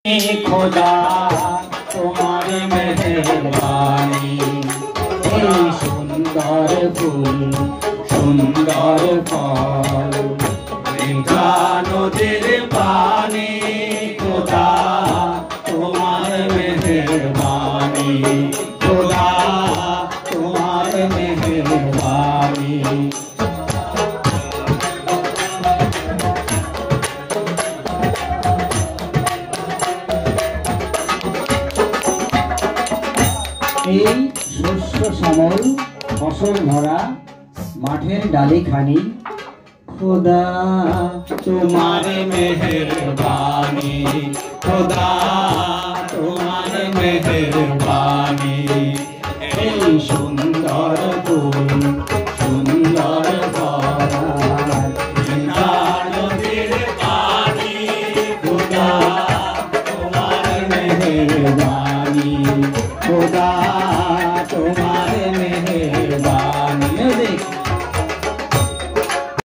খোদা তোমার মেহেরবানি, এই সুন্দর ফুল সুন্দর ফল মিঠা নদীর পানি, খোদা তোমার মেহেরবানি, খোদা তোমার মেহেরবানি। এই শস্য শ্যামল ফসল ভরা মাঠের ডালি খানি, খোদা তোমার মেহেরবানি, খোদা তোমার মেহেরবানি। এই সুন্দর ফুল সুন্দর ফল মিঠা নদীর পানি, খোদা তোমার মেহেরবানি, খোদা